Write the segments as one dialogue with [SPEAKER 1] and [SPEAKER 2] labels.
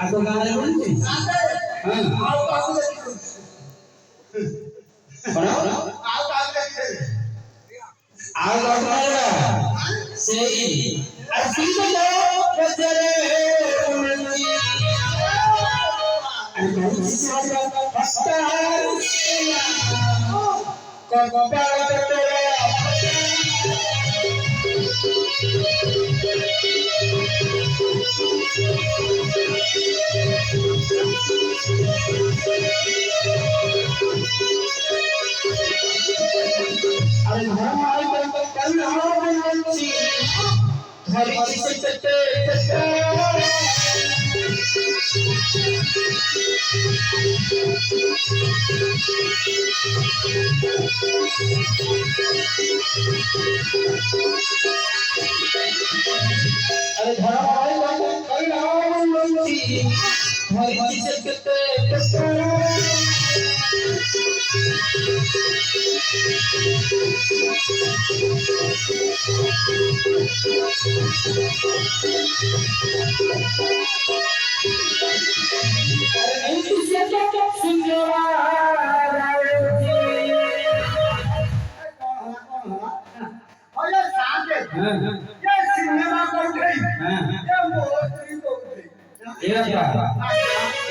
[SPEAKER 1] Aku kangen kunci. Sei. Asiko kajare kunci. Aku sisa pasar. Kau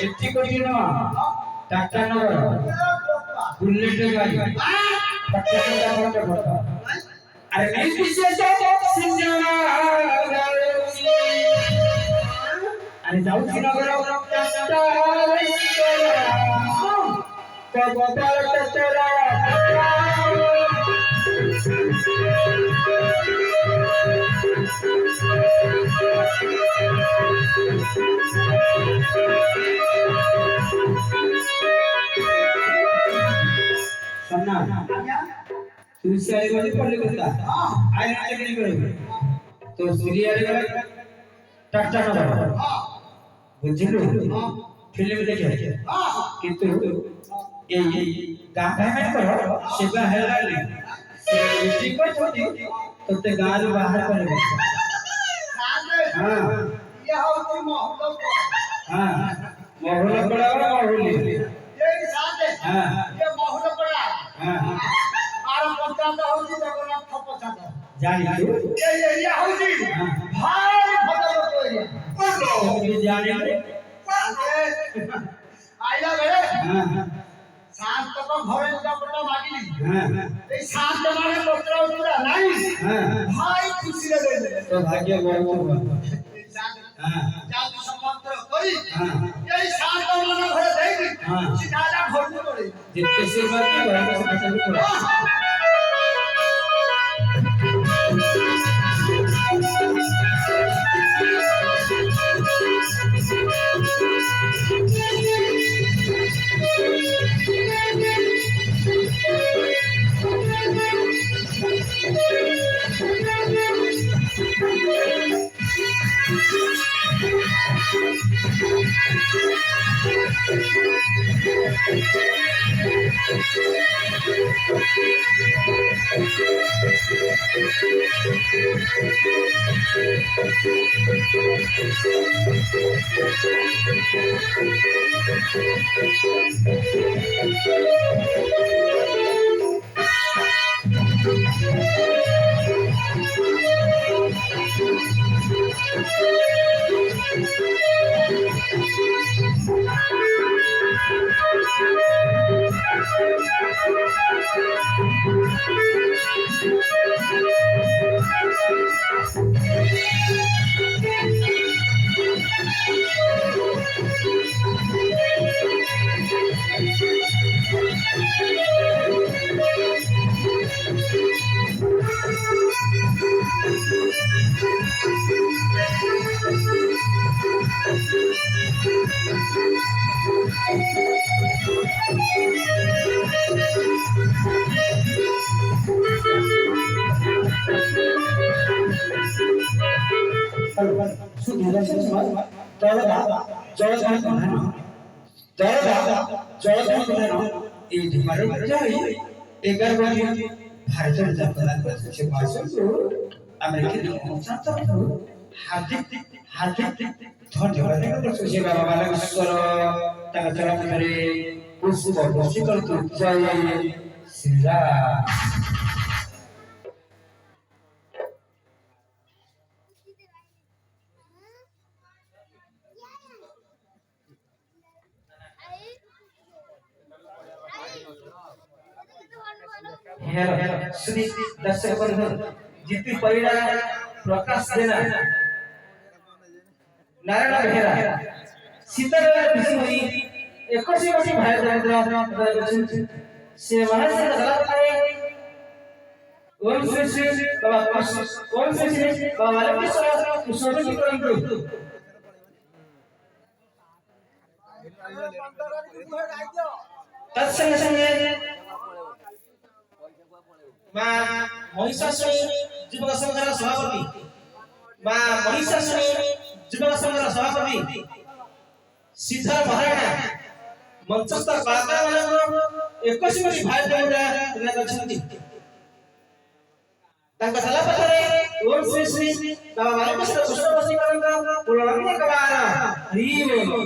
[SPEAKER 1] eighty कोटी ना टाटा नगर bullet गाड़ी टाटा नगर पड़ता अरे नहीं पीछे से सिंजना अरे जाऊ नगर टाटा तुलसी वाली पढ़ले बता आय ना टेक्निक करे तो सूर्य वाले टाटा नगर बुझिलो फिल्म देखे किंतु ये गाता है करो सेवा है लाली ठीक पर छोड़ी तो ते गाल बाहर करे हां ये होती मोहल्ला हां मोहल्ला पड़ा मोहल्ले ये साथ है हां ये मोहल्ला पड़ा हां आरा पचाता होती जगन्नाथ पचाता जानी तू ये होती भाई फटलो तो ये जाने आइला बे हां सात तो घरे का पटा मागिली हां ए सात माने पत्रा उतरा नहीं हां भाई खुशी रे दे तो भाग्य बड़ हां जाल संबंध करी हां ए सात माने घरे देई हां सीधा घर में पड़े जितने से बात की घर में से पड़े Sudah semua. এই ভারত যাই 11 বারে ভারতের যাত্রা করছে মাসুল আমেরিকার সংস্থান হার্দিক ধন্যবাদ করছে যে বাবা বালেশ্বর টাকা চলা করে পুষ্প বসিকল জয় শ্রীরাম श्री दर्शक बंधु जीती परिड़ा प्रकाश देना नारायण बेहरा सीताराम बिजी हुई एकसी बसी भाई से महाराज दला करे ओम श्री श्री बाबा ओम श्री श्री बाबा बालेश्वर कुशोरी जी करंतु तत्संग संगे महिषासुरी युवक संघर सभापति महिषासुरी युवक संघर सभापति सिद्धार्थ महाराणा मंचस्थ कलाकार मान एकसी बसी भाई तांका सला पथरे ओम श्री श्री बाबा बालेश्वर कुशोरी करंगा पुराण कबार हरि बोल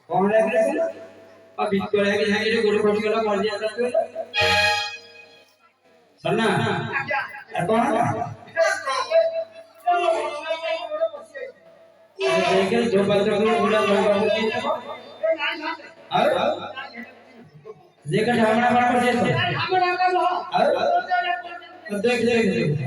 [SPEAKER 1] कौन लग रहा है अब बिल्कुल है कि यहाँ के जो गोरे कोटी वाला मर जाता है सन्ना कौन देखिए जो बच्चों को बुला लेकर हमारा बड़ा देख देख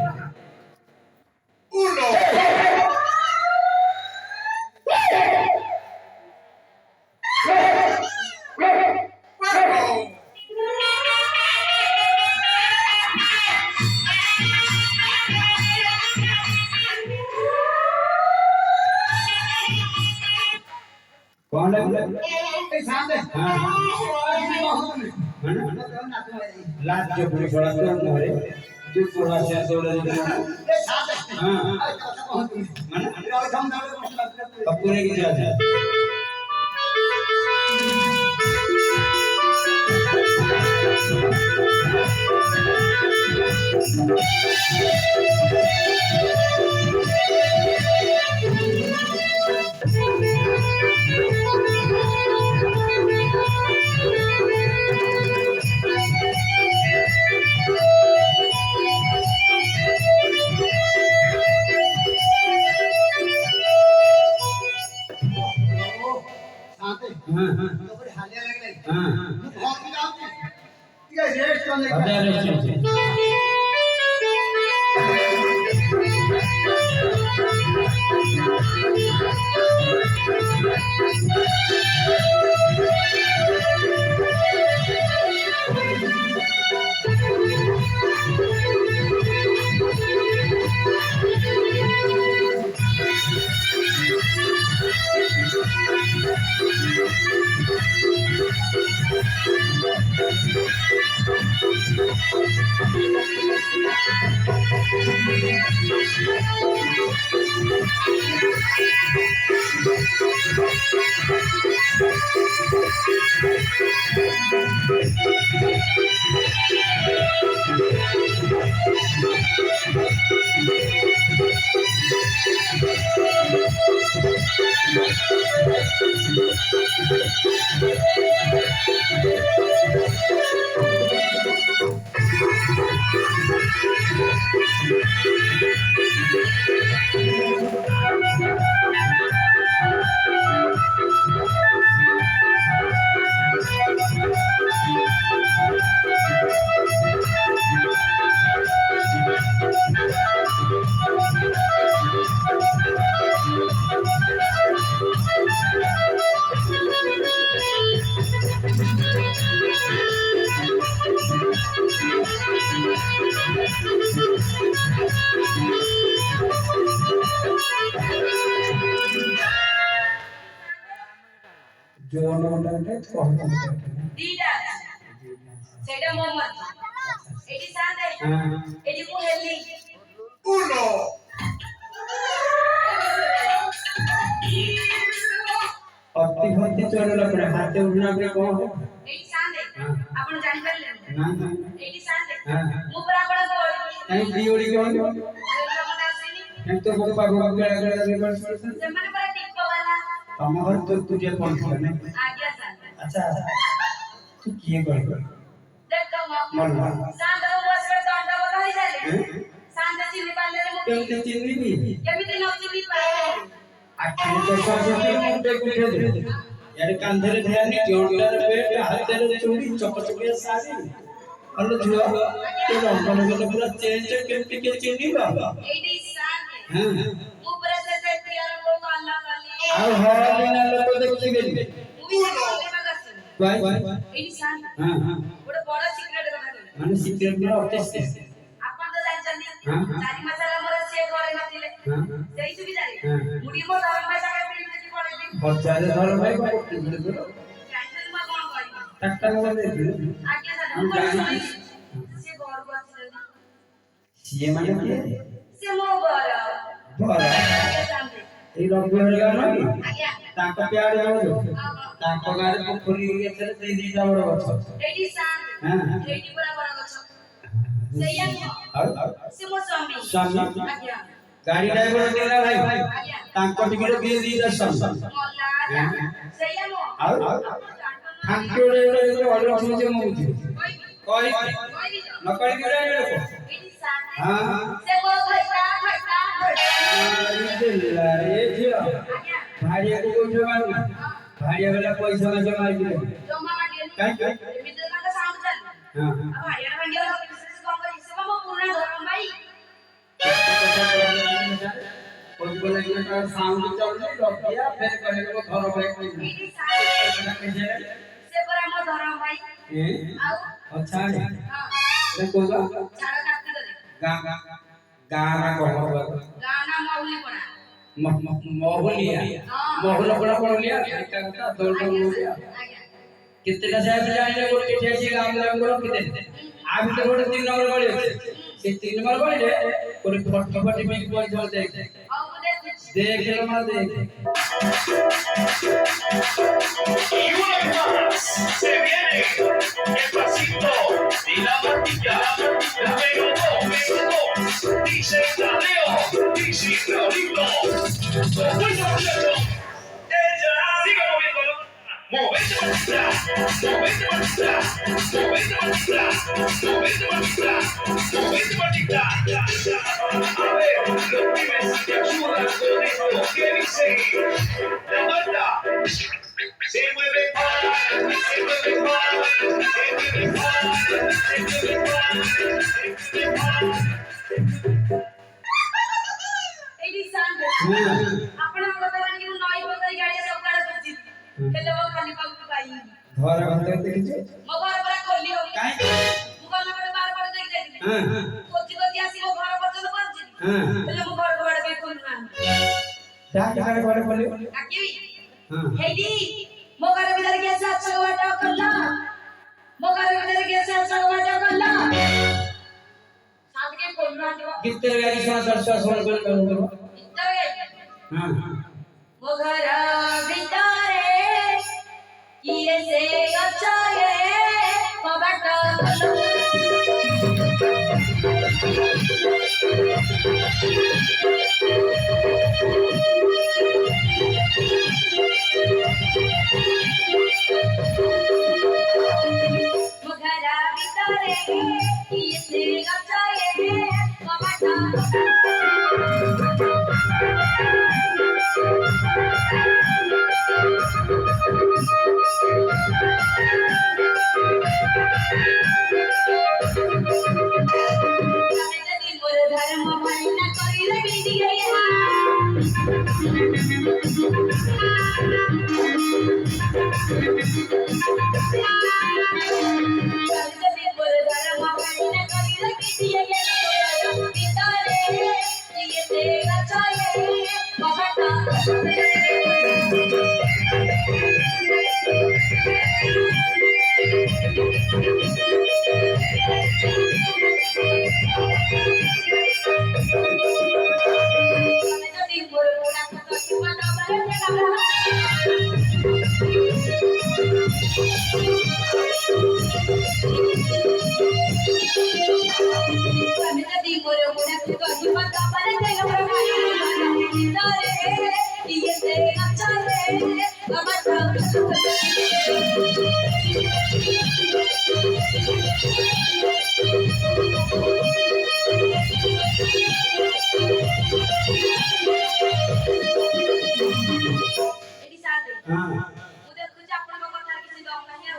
[SPEAKER 1] कौन है साथ है हां लास्ट जो पूरी बड़ा तो हमारे जो पूरा से सोलह साथ है हां अब पूरे की जात है जोन అంటే కొహం
[SPEAKER 2] దీడా సెడ మొహమ్మద్ ఎడి సాదే ఎడి కు హెల్లి
[SPEAKER 1] uno अति होती चलो अपने हाथ उड़ना पे कौन है
[SPEAKER 2] एडी सांदे आपण जान कर ले
[SPEAKER 1] ना
[SPEAKER 2] एडी सांदे मुबरा बड़ा बोल
[SPEAKER 1] नहीं दियोड़ी कौन नहीं तो बप्पा गड़ा रिवर्स
[SPEAKER 2] जमाने पर टिप वाला
[SPEAKER 1] तमहर तो तुझे कौन करने
[SPEAKER 2] आ गया सांदे
[SPEAKER 1] अच्छा तू किए कर
[SPEAKER 2] देख कम
[SPEAKER 1] मर
[SPEAKER 2] सांदे बस में दंडा वाला ही जाले सांदे चिन्नी पाले रे
[SPEAKER 1] तो चिन्नी भी
[SPEAKER 2] केमिति न चिन्नी पाले
[SPEAKER 1] आखिर तो सब मुंडे कुठे दे यार कांधरे ध्यान जोड़दार पेट हाथरे चूड़ी चपचपे साड़ी और जुआ तो रंगन को पूरा चेंज करके के चिन्नी बाबा
[SPEAKER 2] एडी सांदे
[SPEAKER 1] हां
[SPEAKER 2] ऊपर से तैयार को अल्लाह वाली
[SPEAKER 1] और हर दिन लोग देखिबे
[SPEAKER 2] मूवी देखले मगसन
[SPEAKER 1] भाई
[SPEAKER 2] एडी सांदे
[SPEAKER 1] हां हां
[SPEAKER 2] बड़ा सीक्रेट कथा
[SPEAKER 1] माने सीक्रेट में ऑटेस्ट
[SPEAKER 2] आपण तो जानछनी
[SPEAKER 1] हां
[SPEAKER 2] चारी मसाला मोर से करे नथिले
[SPEAKER 1] हां
[SPEAKER 2] सेई सुविधा रे
[SPEAKER 1] हां
[SPEAKER 2] मुडी मो धर्म भाई सागे पिन की पड़े दी
[SPEAKER 1] बच्चारे धर भाई को टिकले दो
[SPEAKER 2] कैंसल मा कोन करी
[SPEAKER 1] टक्कर वाले दे
[SPEAKER 2] आज्ञा साडे ऊपर से से घर को आछले
[SPEAKER 1] सीए माने के
[SPEAKER 2] से मो घर
[SPEAKER 1] बड़ा
[SPEAKER 2] आज्ञा सामने
[SPEAKER 1] ए लोग हेगा ना
[SPEAKER 2] आज्ञा
[SPEAKER 1] ताका प्यार जाओ ताका गारे पोखरी एथरे दे दी जावड़ गछ
[SPEAKER 2] एडी सांग
[SPEAKER 1] हां
[SPEAKER 2] एडी बड़ा बड़ा गछ सेया
[SPEAKER 1] और
[SPEAKER 2] से मो स्वामी
[SPEAKER 1] स्वामी
[SPEAKER 2] आज्ञा
[SPEAKER 1] गाड़ी ड्राइवर देला भाई
[SPEAKER 2] आज्ञा
[SPEAKER 1] ताको टिकट दे दी दर्शन
[SPEAKER 2] मोल्ला सेया मो
[SPEAKER 1] और ठाकुरे जो ऑर्डर सुनजे मु कोई न कोई के रे
[SPEAKER 2] एडी सांग
[SPEAKER 1] हां
[SPEAKER 2] से मो घटा घटा
[SPEAKER 1] दिला रे जियो
[SPEAKER 2] आज्ञा
[SPEAKER 1] भाड़िया को जवान भाड़िया वाला पैसा में जमा दिले
[SPEAKER 2] जो मामा दिए
[SPEAKER 1] काई
[SPEAKER 2] मित्र का साउंड चल हां अब हरियाणा में गया बिजनेस काम कर इससे मो पूर्ण धर्म भाई
[SPEAKER 1] कोई बोले कि का साउंड चल नहीं रखिया फिर कहे को घर भाई
[SPEAKER 2] एडी सांग से बड़ा मो धर्म भाई
[SPEAKER 1] ए
[SPEAKER 2] आओ
[SPEAKER 1] अच्छा है
[SPEAKER 2] हां
[SPEAKER 1] देखो गा
[SPEAKER 2] छाड़ा काटी दे
[SPEAKER 1] गा गाना कहो
[SPEAKER 2] गाना मौली बना
[SPEAKER 1] मोहलिया मोहला बड़ा पड़लिया का दौड़ लिया कितना साहब जाने को ठेसी काम नाम करो कितने आज तो रोड 3 नंबर वाले से 3 नंबर वाले कोई फटफटी में कोई जोर देख देख लो मत देख
[SPEAKER 3] se viene el pasito y la martilla, pero no, dice Tadeo, dice Claudito, muchachos, ella sigue moviéndolo. Movete para atrás, movete para atrás, movete para atrás, movete para atrás, movete para atrás. A ver, los pibes te ayudan con esto que dice la banda. Se mueve para, se mueve para, se mueve para, se mueve para, se mueve para.
[SPEAKER 2] एडी सांग आपण बतावन कि नई बदल गाड़ी सब काढ करची हेले वो खाली पाऊ पाई
[SPEAKER 1] घर अंदर देखिए
[SPEAKER 2] मो घर पर खोली हो
[SPEAKER 1] काई
[SPEAKER 2] मो घर में बार बार देख जाई
[SPEAKER 1] हां
[SPEAKER 2] कोची कोची आसी मो घर पर्यंत पहुंची
[SPEAKER 1] हां
[SPEAKER 2] हेले मो घर बाड़ के खोलना
[SPEAKER 1] डाक डाक बारे बोले
[SPEAKER 2] आकी
[SPEAKER 1] हां
[SPEAKER 2] हेडी मो घर भीतर के अच्छा अच्छा वाटा खोलना मो घर
[SPEAKER 4] गीत गाई सुना दर्शक सुन कर करो
[SPEAKER 2] गीत गाई
[SPEAKER 4] हां
[SPEAKER 2] ମୋ ଘର ଭିତରେ କିଏ ସେ ଗଛରେ କବାଟ ମୋ ଘର ଭିତରେ କିଏ ସେ ଗଛରେ କବାଟ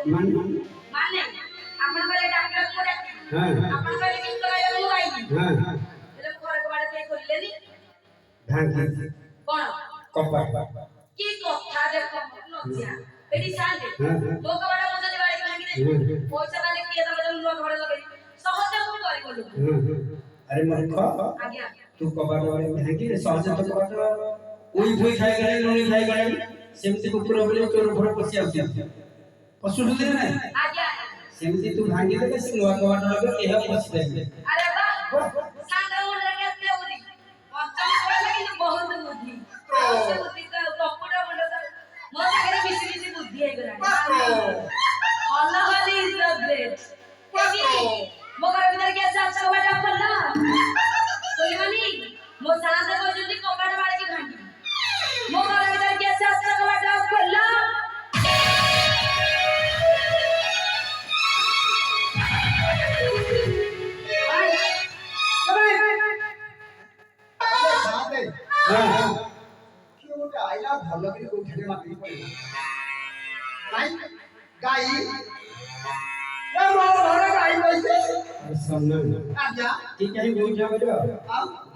[SPEAKER 2] माने आपण करे डाक्टर को डाक्टर आपण करे गीत गाय मु गाई हेले घर को बाडे के करलेनी
[SPEAKER 4] ढांकी
[SPEAKER 2] कोन
[SPEAKER 4] कपा
[SPEAKER 2] की कथा देखो नथिया एडी साले लोक बाडा मु जदी बाडे भांगी दे पैसा बाले के दबा जम लोक बाडे लगे सहज को करी बोलू
[SPEAKER 4] अरे मूर्ख
[SPEAKER 2] आज्ञा
[SPEAKER 4] तू कबाड़ वाले ढांकी रे सहज तो कबाड़ ओई भई खाई गले नोनी खाई गले सेमती कुकुर बोले चोर घर पसी आउछ पशु दुदे ना
[SPEAKER 2] आज्ञा
[SPEAKER 4] सेमती तू भांगी दे से नुआ कबाड़ लगे केहा पसी दे
[SPEAKER 2] अरे वाह सांगा मुंड लगे के बुद्धि पंचम कोला लगे बहुत बुद्धि से बुद्धि का कपड़ा मुंड मो सागरे मिसी मिसी बुद्धि हे गला अल्लाह वाली इज द ग्रेट मो घर भीतर के साथ कबाड़ खोलना सोईमानी मो साथ को जल्दी कबाड़ मार के भांगी मो घर भीतर के साथ कबाड़ खोलना
[SPEAKER 1] क्यों बोलते आइला भलो के कोई ठेले मार पड़े गाई गाई ए मो घर गाई कैसे
[SPEAKER 4] सुन
[SPEAKER 1] आजा
[SPEAKER 4] ठीक है बोल जा बेटा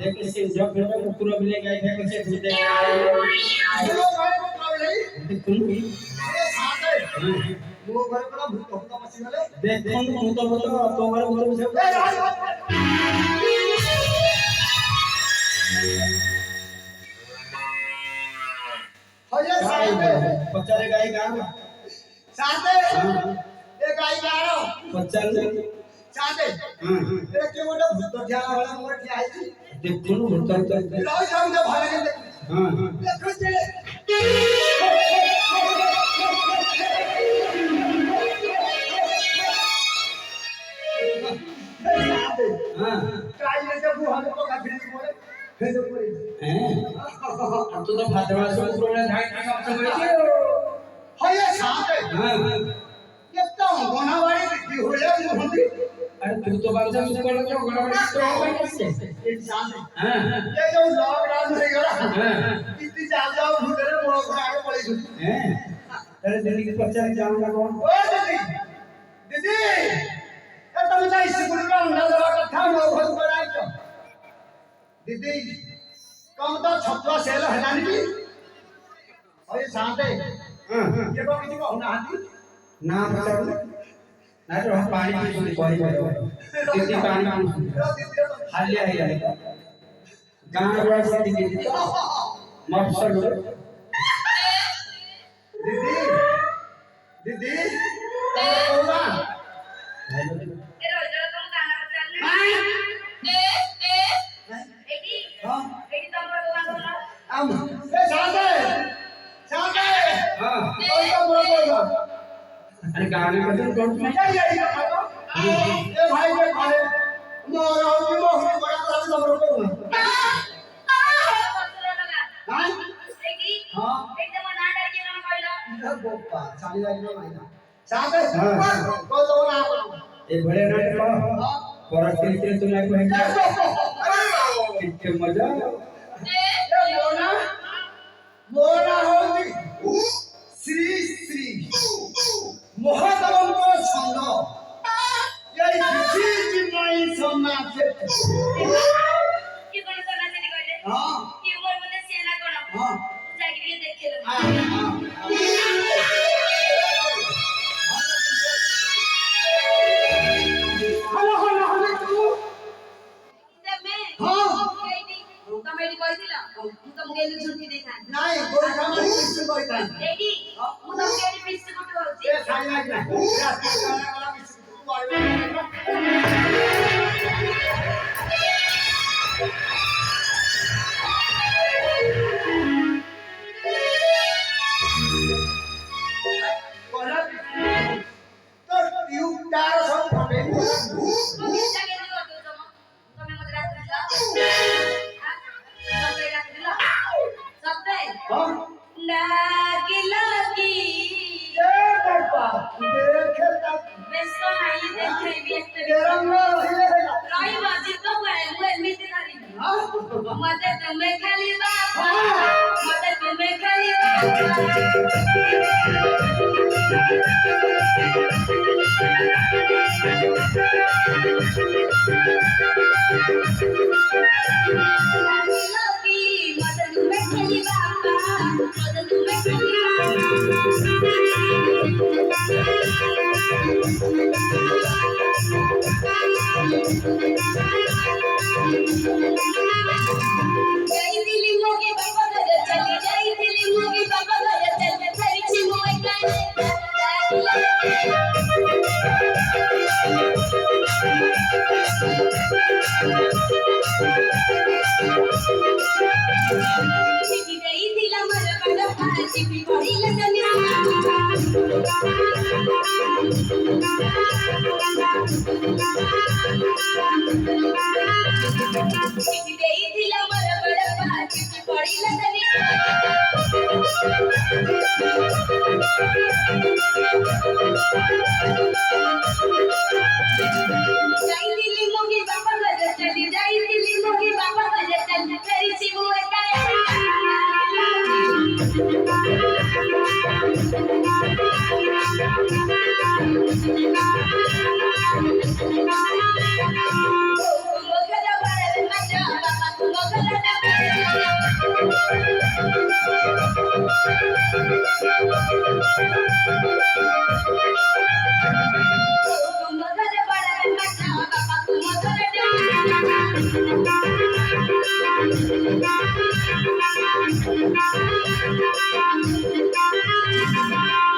[SPEAKER 4] देख से जब बेटा कुकुर बिले गाय थे कैसे खुद दे
[SPEAKER 1] जो घर को पावे नहीं
[SPEAKER 4] तुम भी
[SPEAKER 1] ए साथ है वो घर को भूत होता मसी वाले
[SPEAKER 4] देख तुम तो घर भूत से
[SPEAKER 1] होये साथ
[SPEAKER 4] पचारे गाय गाँव
[SPEAKER 1] साथ ए गाई गारो
[SPEAKER 4] पचार
[SPEAKER 1] साथ ए के मोटा भूत ध्यान वाला मोर ठिया है
[SPEAKER 4] देख तुम भूत तो
[SPEAKER 1] लो जाऊ जा भाले के
[SPEAKER 4] हां
[SPEAKER 1] देखो जे
[SPEAKER 4] हां
[SPEAKER 1] काई ने जब हम को का फिर मोरे फिर पड़ी
[SPEAKER 4] अब तो फाटवा से प्रॉब्लम है कि सब समझ
[SPEAKER 1] होये साथ
[SPEAKER 4] हां
[SPEAKER 1] कितना गोनावाड़ी की होले मुहंदी
[SPEAKER 4] अरे तू तो बात से कर तो गड़बड़ तो हो कैसे
[SPEAKER 1] इंसान
[SPEAKER 4] हां
[SPEAKER 1] ये जो लॉकडाउन हो गया
[SPEAKER 4] हां
[SPEAKER 1] इतनी ज्यादा भूतरे मोड़ को आगे पड़ी गई
[SPEAKER 4] हैं अरे दिल्ली के पचारे जाऊंगा कौन
[SPEAKER 1] ओ दीदी दीदी ए तुम जा स्कूल में अंडा दवा कथा मो घर पर आई तो दीदी कम तो छत्वा सेल हटानी की और ये साथ है ये को किसी को होना हाथी
[SPEAKER 4] ना पचार ना तो हम पानी पी सुन कोई दीदी पानी पी सुन हालिया है गांव वाला से दीदी मफसल
[SPEAKER 1] दीदी होगा
[SPEAKER 2] ए रोज तुम गाना बजाने
[SPEAKER 4] गाड़ी कसम कौन सी
[SPEAKER 1] ए भाई के खाए मोर होती मोहरी बड़ा बड़ा नंबर को हां हां गोपा साली वाली में भाई साथे को तो ना
[SPEAKER 4] ये बड़े नाटक को परस के तुम्हें को है कितने मजा
[SPEAKER 1] मोना मोना होती श्री श्री মহাদেবଙ୍କ ছন্দ এই পৃথিবী মাই সমাজে
[SPEAKER 2] কি কোন কোনা সেটি কইলে
[SPEAKER 1] হ্যাঁ
[SPEAKER 2] কি মোর মধ্যে সেনা কোন
[SPEAKER 1] হ্যাঁ
[SPEAKER 2] যাকে গিয়ে দেখে লো
[SPEAKER 1] হলো হলো হলো তু
[SPEAKER 2] তুমি
[SPEAKER 1] হ্যাঁ
[SPEAKER 2] কেইনি তুমি এটি কইছিল মু তো মুগে ঝুঁটি দেখান
[SPEAKER 1] নাই গোটা মারি কিছু কইতা
[SPEAKER 2] এটি মু তো কেডি পিছে গুট হউছি
[SPEAKER 1] এ খাই লাগি না রাস্তা কানা কানা কিছু করবে तो ट्यूब तार सब फटे
[SPEAKER 2] তুমি জাগে দি করতে তুমি তুমি মতে রাখ দিলা সবে রাখ দিলা সবে
[SPEAKER 1] हां
[SPEAKER 2] লাগি লাগি
[SPEAKER 1] ए बाबा देखे तक
[SPEAKER 2] ব্যস্ত নাই দেখে বিয়েতে
[SPEAKER 1] रंग हिलेगा
[SPEAKER 2] রই বাজি তো গয়ে মু এমনিতে ধরি
[SPEAKER 1] हां
[SPEAKER 2] মতে তুমি খালি বাবা মতে তুমি খালি বাবা লাগি মতে তুমি খালি বাবা মতে তুমি খালি যাই দিলি মোগে বাবা ঘরে চলে যাই দিলি মোগে বাবা ঘরে চলে ধরিছি মোয় কানে চিঠি দেই দিলাম বড় বড় ভাই চিঠি পড়িল জানিয়া চিঠি দেই দিলাম বড় বড় ভাই চিঠি পড়িল জানিয়া যাই দিলি মোগে বাবা ঘরে চলে যাই দিলি মোগে বাবা ঘরে চলে ধরিছি মোয় কানে মোগলা বারে মাটা বাবা মোগলা মোগলা বারে মাটা বাবা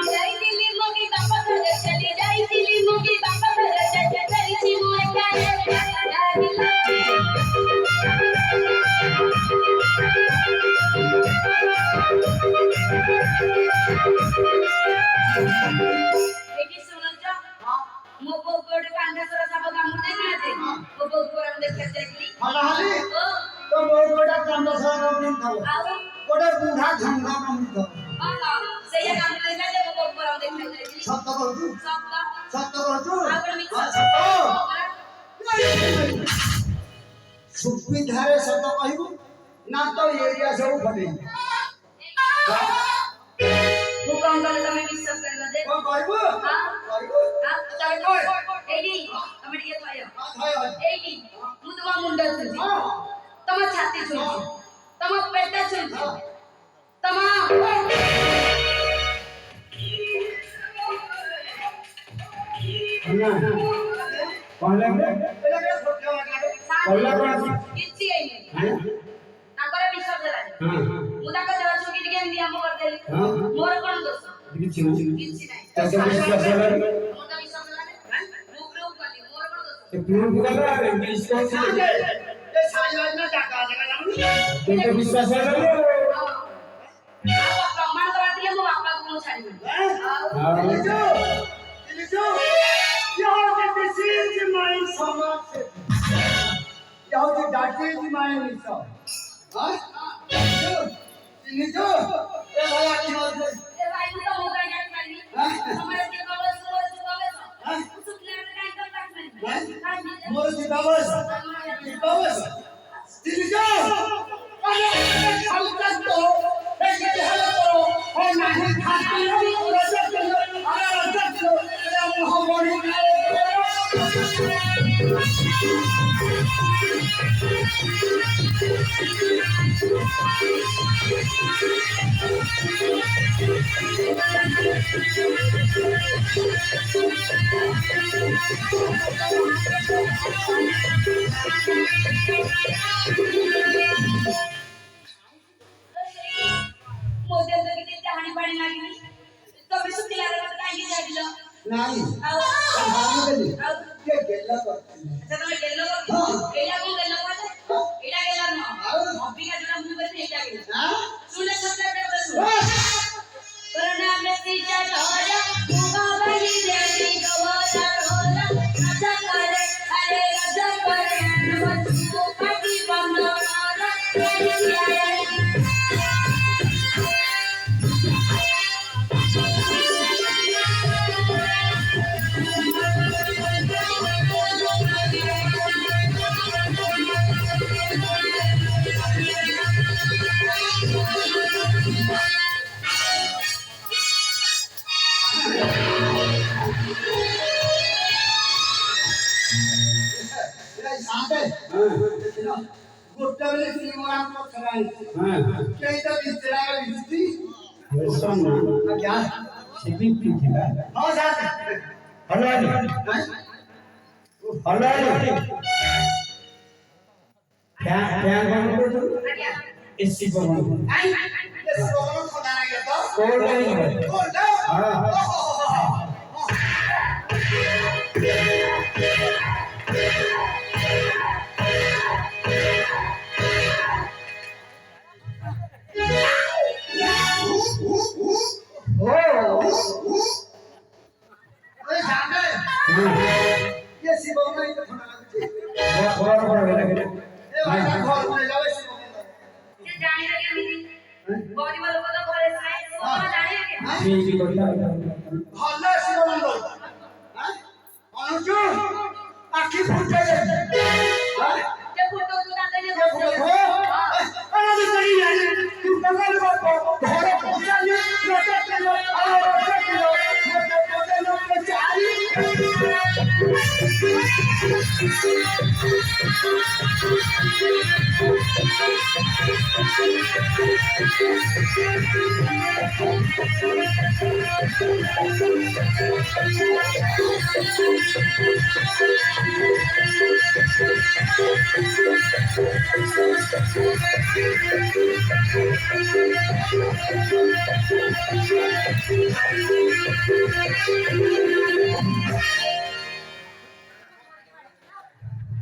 [SPEAKER 2] যাই দিলি মোগে বাবা ঘরে চলে যাই দিলি মোগে বাবা ঘরে চলে ধরিছি মোয় কানে এটি শুনছ মো বউ গোটে কান্দাসরা সাপ কামুড় দেখিলে যে মো বউ কোরাম দেখে দেখলি
[SPEAKER 1] हला हली
[SPEAKER 2] ও
[SPEAKER 1] तो मोर गोटा चंदा सारा दिन था
[SPEAKER 2] ଆଉ
[SPEAKER 1] गोटा बूढ़ा झंडा कम था
[SPEAKER 2] ସେଇଆ କାମୁଡ ଦେଲା ଯେ ମो ବଉ କୋରାମ ଦେଖେ ଦେଖଲି
[SPEAKER 1] सत्य कहतु
[SPEAKER 2] ସତ
[SPEAKER 1] सत्य कहतु
[SPEAKER 2] ଆଉ କଣ ମିଛ
[SPEAKER 1] सुविधारे सत्य कहबु ना तो एरिया सब फटे
[SPEAKER 2] ମୁଁ କଣ କଲେ ତମେ ବିଶ୍ୱାସ କରିବ ଯେ
[SPEAKER 1] कोन कहबु
[SPEAKER 2] ହଁ
[SPEAKER 1] कहबु
[SPEAKER 2] ଚାଲ କହ ଏଇଠି ତମେ ଟିକେ ଥୟ
[SPEAKER 1] हाय हाय
[SPEAKER 2] ଏଇଠି ମୁଁ ତମ ମୁଣ୍ଡ ଛୁଇଁଛି
[SPEAKER 1] हां
[SPEAKER 2] ତମ ଛାତି ଛୁଇଁଛି ତମ ପେଟ ଛୁଇଁଛି ତମ
[SPEAKER 4] कौन लगे
[SPEAKER 1] एला के सत्य लागला
[SPEAKER 4] କହିଲା କଣ ଆସି
[SPEAKER 2] କିଛି ହେଇନି ତାଙ୍କର ବିଶ୍ୱାସ ହେଲା
[SPEAKER 4] हां
[SPEAKER 2] ମୁଁ ତାଙ୍କ ଦେହ ଛୁକି ଟିକେ ଏମିତି ଆମ କରିଦେଲି
[SPEAKER 4] हां
[SPEAKER 2] ମୋର କଣ ଦୋଷ
[SPEAKER 4] କିଛି ନାହିଁ
[SPEAKER 2] କିଛି ନାହିଁ
[SPEAKER 4] ତାକୁ ବିଶ୍ୱାସ ହେଲା
[SPEAKER 2] ମୁଁ ତ ବିଶ୍ୱାସ ହେଲାନି ପ୍ରୁଭ୍ କଲି ମୋର କଣ ଦୋଷ
[SPEAKER 4] ସେ ପ୍ରୁଭ୍ କଲା ଇଂଲିଶ କହୁଛି
[SPEAKER 1] ए साई वाला जागा जागा जानू
[SPEAKER 4] କିନ୍ତୁ ବିଶ୍ୱାସ ହେଲା
[SPEAKER 2] ଆଉ ପ୍ରମାଣ ଦବା ଥିଲେ ମୋ ବାପାକୁ ମୁଁ ଛାଡ଼ିବି ଆଉ
[SPEAKER 1] इलिजो इलिजो ଧରିଛି ମାଏ ମିଶ ଚିହ୍ନିଛ ଏ ଭାଇ ଆଖି ମାରୁଛ
[SPEAKER 2] ଏ ଭାଇ ମୁଁ ତ ମୋବାଇଲ କାଟି ମାରିନି ତମର କିଏ କବଳ ଶୁଖିଲା କାଇଁ ତ କାଟି ମାରିନି
[SPEAKER 1] ମୋର ଯିବା ବୟସ ଚିହ୍ନିଛ
[SPEAKER 2] मोदी तो किती चाहणी पाणी लागली तुम्ही सुट्टीला काहीच जायला
[SPEAKER 1] नाही
[SPEAKER 2] आऊ आऊ
[SPEAKER 1] ते गेला करते
[SPEAKER 2] तुम्ही गेलो गेला को गेलो पाटे एटा गेला न हॉबी का जरा मुंह करते एटा गेला सुने सबले बसू करना में तीजा धोरा मुगा बनी देवी गवाला होला अच्छा करे अरे अच्छा करे बच्चों काटी बनाना
[SPEAKER 1] गोट्टा बेले सिनेमा को खराई केइटा बिचरा बिचती
[SPEAKER 4] सोना
[SPEAKER 1] क्या
[SPEAKER 4] सिटी पिथिला
[SPEAKER 1] हां साथ
[SPEAKER 4] हलाली हलाली क्या क्या बंद कर दो एसी बंद
[SPEAKER 1] आई ये सोनो खना गया तो
[SPEAKER 4] कोड नहीं है
[SPEAKER 1] कोड
[SPEAKER 4] हां
[SPEAKER 1] ये शिवम नहीं तो खना
[SPEAKER 4] बराबर है
[SPEAKER 1] ए भाई घर में जावे शिवम
[SPEAKER 2] से जाने लगे मिली गरीब लोग तो घरे साई सोना जाने लगे
[SPEAKER 4] जी कोठा
[SPEAKER 1] भले शिवम लो हां अनुजु आखी फुटे हां
[SPEAKER 2] जे फोटो तू दाते ने
[SPEAKER 1] ये फोटो अरे भी करी नहीं तू बगल में घर पहुंचा ले रोटे चलो आओ रोटे चलो रोटे लो पे चारी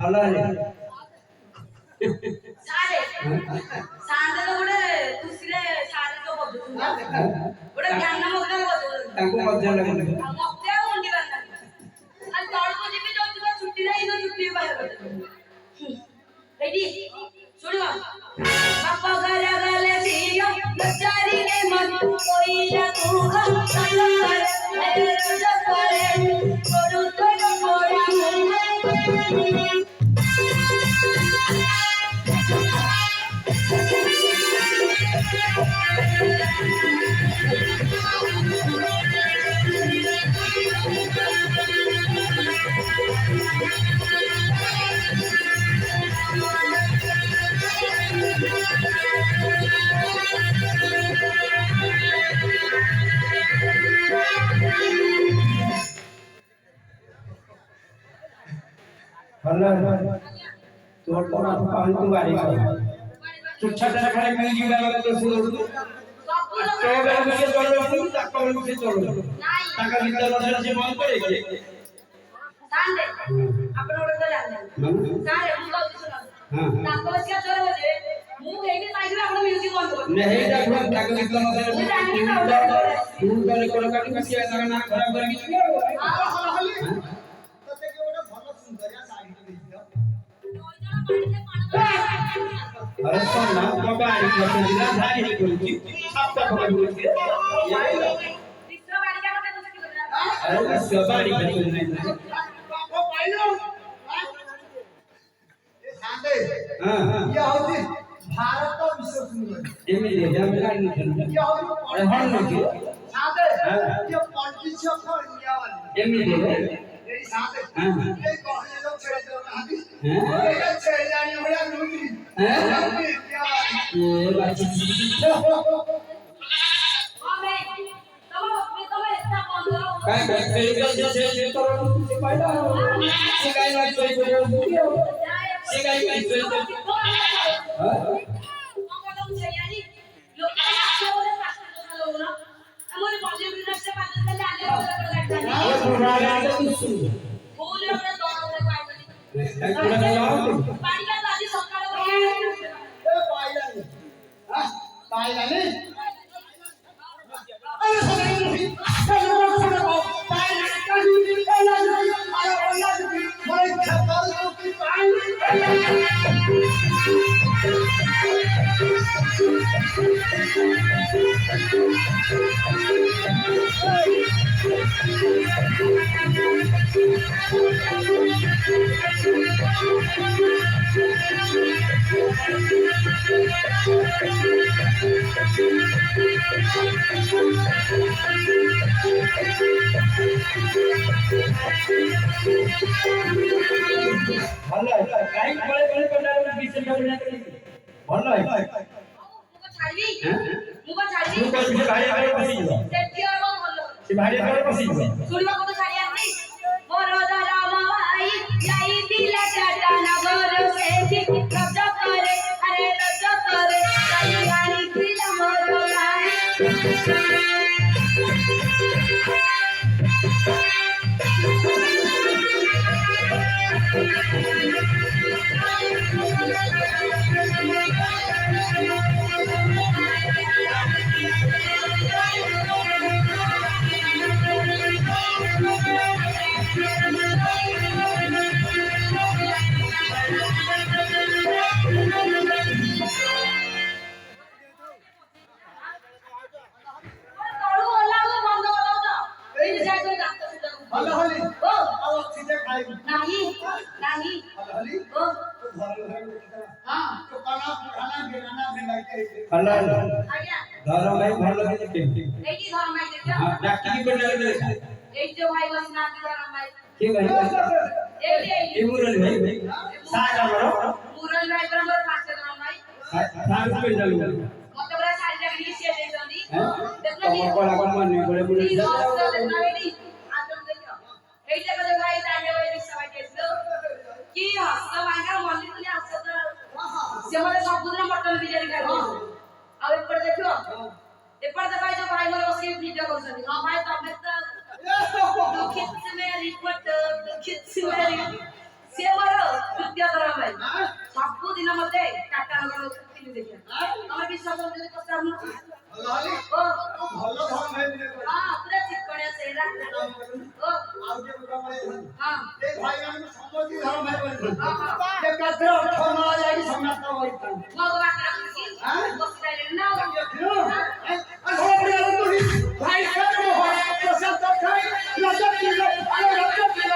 [SPEAKER 4] हलाली
[SPEAKER 2] सारे सारे तो बड़े खुशीरे सारे तो बदलू बड़े ध्यान मग्न बदलू
[SPEAKER 4] ताको मजा लगे
[SPEAKER 2] मते उंडी करना आज तोड़ को जीबी जो तुका छुट्टी नहीं तो छुट्टी बाहर रेडी सुनो बापा गला गले दियो बेचारी के मन कोई ना तू हम चलो कर ए रजा करे करू तो कोड़ा
[SPEAKER 4] हलाली तो तोरा पान तू गाड़ी तू छटा खड़े में जी लगा तो सुनो तो बेल में चलो तू ताको बेल में चलो ताका विद्यालय से मन करे के
[SPEAKER 2] सांडे आपण ओळख जाणले सांडे मु गाव सुनो हां ताको बसका चोर होते मु हेने पाहिजे आपण म्युझिक बंद कर
[SPEAKER 4] नहीं ताको ताका विद्यालय तू तो कोन काटी कसी ना ना खराब कर की
[SPEAKER 1] हां हली तते के ओटा भलो सुंदरिया साड़ी के दियो
[SPEAKER 2] दोई जण पाणी ते पाणी
[SPEAKER 4] अरे सुन ना मोबाइल में सुन ना धारी बोलती सब तक बोलती
[SPEAKER 2] तीसरा बाड़ी का मतलब दूसरी बता
[SPEAKER 4] अरे सवारी में सुन नहीं
[SPEAKER 1] वो पाइलो ये सांदे
[SPEAKER 4] हां
[SPEAKER 1] ये होती भारत का विश्व सुंदर
[SPEAKER 4] ये में ले जा मेरा नहीं
[SPEAKER 1] ये होती
[SPEAKER 4] अरे हर लोग
[SPEAKER 1] सांदे ये पॉलिटिशियन का इंडिया वाली
[SPEAKER 4] ये में ले
[SPEAKER 1] ये सांदे
[SPEAKER 4] हां
[SPEAKER 1] ये कहने लोग छेड़ दो ना हाथी
[SPEAKER 4] हां
[SPEAKER 1] ये छेड़ जाने वाला नूरी इंडिया वाली
[SPEAKER 4] ये बात
[SPEAKER 2] हमें तब इतना बंद
[SPEAKER 4] काय से करो तुझे पाइला से काय ना कोई बोलो से काय हां ये पुराना तो सुन
[SPEAKER 1] ए पाइला नहीं हां पाइला नहीं अरे सगळे पाइला कधी पाइला अरे ओला मला छपाल तो की
[SPEAKER 4] ଭଲ କାଇ ବଳେ ବଳେ କଣ୍ଡା ବିଷୟ ବଳେ ଭଲ
[SPEAKER 2] ମୁଁ କଣ ଛାଡିବି
[SPEAKER 4] ତୁ କହିବି ଭାଇ ଘରେ ବସିଯିବ
[SPEAKER 2] ସେଠି ଆଉ ଭଲ
[SPEAKER 4] ସେ ଭାଇ ଘରେ ବସିଯିବ
[SPEAKER 2] ଶୁଣିବାକୁ ତ ଛାଡି ଆସି ମୋର ଧରମ ଭାଇ ଯାଇଥିଲା ଚାଟା ନଗର ସେଠି ରଜ କରେ ଆରେ ରଜ କରେ ଯାଇ ଆଣିଥିଲା ମୋର ଭାଇ ତଳୁ ଓହ୍ଲାଉ ବନ୍ଦ କରିଦଉଛ ଏଇଠି ଯାଇକି ଦାନ୍ତ ସୁଧାକୁ
[SPEAKER 1] ଭଲ ହଲି
[SPEAKER 2] ଓ
[SPEAKER 1] ଆଉ ସିଧା ଖାଇବି
[SPEAKER 2] ନାହିଁ ନାହିଁ
[SPEAKER 1] ଭଲ ହଲି
[SPEAKER 2] ଓ
[SPEAKER 1] तो घर घर
[SPEAKER 2] ହଁ
[SPEAKER 1] तो खाना खाना गिराना भी नहीं चाहिए
[SPEAKER 4] ଭଲ
[SPEAKER 2] ଆଜ୍ଞା
[SPEAKER 4] ଧର ଭାଇ ଭଲ କେତେ କେମିତି
[SPEAKER 2] ଏଇଠି ଧରମ ଭାଇ ଦେଖିବ
[SPEAKER 4] हां ଡାକିକି ବନେଇଲେ ଦେ
[SPEAKER 2] ଏଇଠି ଯୋଉ ଭାଇ ବସିନାହାନ୍ତି ଧରମ ଭାଇ
[SPEAKER 4] କି ଭାଇ
[SPEAKER 2] ଏଇଠି
[SPEAKER 4] ଏ
[SPEAKER 2] ଏଇଠି
[SPEAKER 4] ମୁରଲି ଭାଇ ସାରା ଆମର
[SPEAKER 2] ମୁରଲି ଭାଇ ପରା ମୋର ପାଞ୍ଚ ଧରମ ଭାଇ
[SPEAKER 4] ସାରା पे ଚାଲୁ
[SPEAKER 2] ମତେ ପୁରା ଶାଢୀଟା କିଣିକି ସିଏ ଦେଇଛନ୍ତି ଦେଖୁନ
[SPEAKER 4] ତମ କଳା କଣ ମନେ ପଡେ
[SPEAKER 2] କି
[SPEAKER 4] ବୁଲି
[SPEAKER 2] ହସ ଦେଖୁନ ଏଇଠି ଆଦମ ଦେଖିବ ଏଇଠି ଦେଖ ଯୋଉ ଭାଇ ତାଣ୍ଡେ ଭାଇ ବିଶ୍ଵ ଭାଇ ଆସିଲ କି ହସ ଭାଇଙ୍କର ମଲ୍ଲି ତୁଲି ହସ ତ ସେ ମତେ ସବୁଦିନ ମଟନ ବିରିୟାନୀ ଖାଇବ ଆଉ ଏପଟେ ଦେଖିବ ଏପଟେ ଦେଖ ଏଇ ଯୋଉ ଭାଇ ମୋର ବସିକି ଭିଡିଓ କରୁଛନ୍ତି ହଁ ଭାଇ ତମେ ତ ଦୁଃଖିତ ମେରି ଫଟୋ ଦୁଃଖିତ ମେରି ସେ ମୋର ତୃତୀୟ ଥର ଭାଇ ସବୁଦିନ ମତେ ଟାଟା ନଗର କିଣି ଦେଖିବା ତମେ ବିଶ୍ୱାସ ଯଦି ପଚାରୁନ
[SPEAKER 1] ଭଲ ହଲି
[SPEAKER 2] ଓ
[SPEAKER 1] ଭଲ ଧର ଭାଇ
[SPEAKER 2] ହଁ ପୁରା ଚିକଣିଆ ସେଇଟା ଓ
[SPEAKER 1] ଆଉ ଯେ ବୁଢା
[SPEAKER 2] ହଁ
[SPEAKER 1] ଏ ଭାଇ ମାନଙ୍କୁ ସମସ୍ତେ ଧର ଭାଇ ବୋଲି ଯେ କାତ୍ର ଅଠ ନ ଯାଇ ସମାପ୍ତ ହୋଇଥାଏ
[SPEAKER 2] ମୋ ବାଟରେ ବସିକି ବସି ସାଇଲେଣି ନା ଆଉ।
[SPEAKER 1] ଦେଖିଲୁ ଆଉ ସବୁ ବଢିଆ ତୁ ଭାଇ ସାଥେ ମୋ ପ୍ରସାଦ ଖାଇ ରଜ ପିଲ ଆରେ ରଜ ପିଲ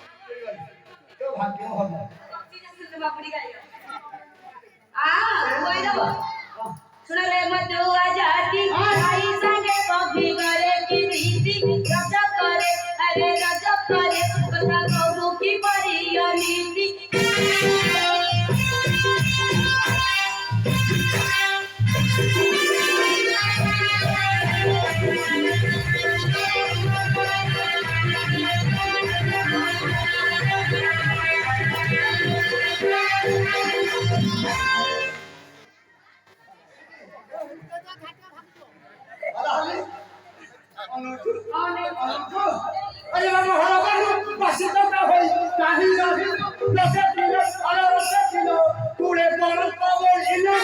[SPEAKER 1] तो भाग्य होला
[SPEAKER 2] बापड़ी गाय କହିଦବ ଶୁଣ ରେ ମଧୁଆ ଜାତି ଭାଇ ସାଙ୍ଗେ କବି କରେ କି ପ୍ରୀତି ରଜ କରେ ଆରେ ରଜ କରେ କଥା କହୁ କି ପରିୟ ନୀତି
[SPEAKER 1] अरे बाबा हरा बाबू बस तो का होई काही नाही रसे किलो अरे रसे किलो पूरे बोल को बोल इनो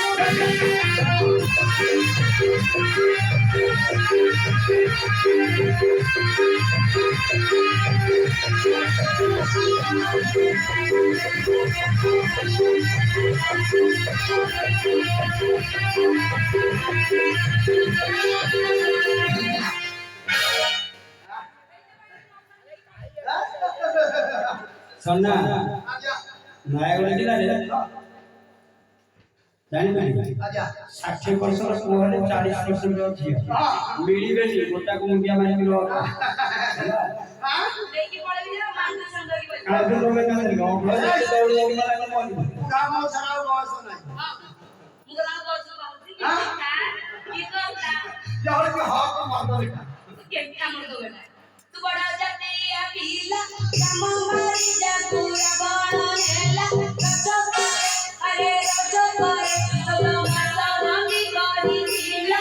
[SPEAKER 4] सन्ना
[SPEAKER 1] आजा
[SPEAKER 4] नयागढ़ जिला रे जानी पानी
[SPEAKER 1] आजा
[SPEAKER 4] 60% पुଅ ହେଲେ 40% ଝିଅ ମିଳିବେନି ଗୋଟାକୁ ମୁଣ୍ଡିଆ ମାରିକି ରହ
[SPEAKER 1] हां
[SPEAKER 2] ଦେଇକି ପଳେଇବି ଯେ ମାନ ସଂଗ କି ବସି
[SPEAKER 4] କାଳେ ତମେ କାଳେ ଗଣ ଦଉଡ଼ି ଦଉଡ଼ି ମାରା କଣ କରିବ
[SPEAKER 1] काम छरा बस नाही
[SPEAKER 2] ହଁ ମୁଁ ଗଲା ବସ ବାହୁଛି କି କଥା
[SPEAKER 1] यार के हाथ मार दे
[SPEAKER 2] କେମିତି ଆମର ଦୋବେ ନା ତୁ ବଡ ଜାତିଆ ପିଲା କାମ ମାରି ଯା ପୁରା ବଣ ହେଲା ରଜ ଆରେ ରଜ ପରେ ଚଲ ମାସ ରଙ୍ଗି କରିଥିଲା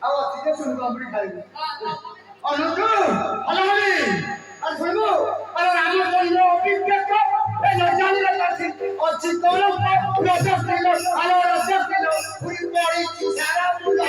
[SPEAKER 1] अब ठीक सुन कंप्लीट खाइबो अनुजु अलमनी अरे सुनबो अरे राम चंद्र ऑफिस के को ए नजानी लगती अच्छी कॉलम को रसस किलो अरे रसस किलो पूरी बॉडी की सारा पूरा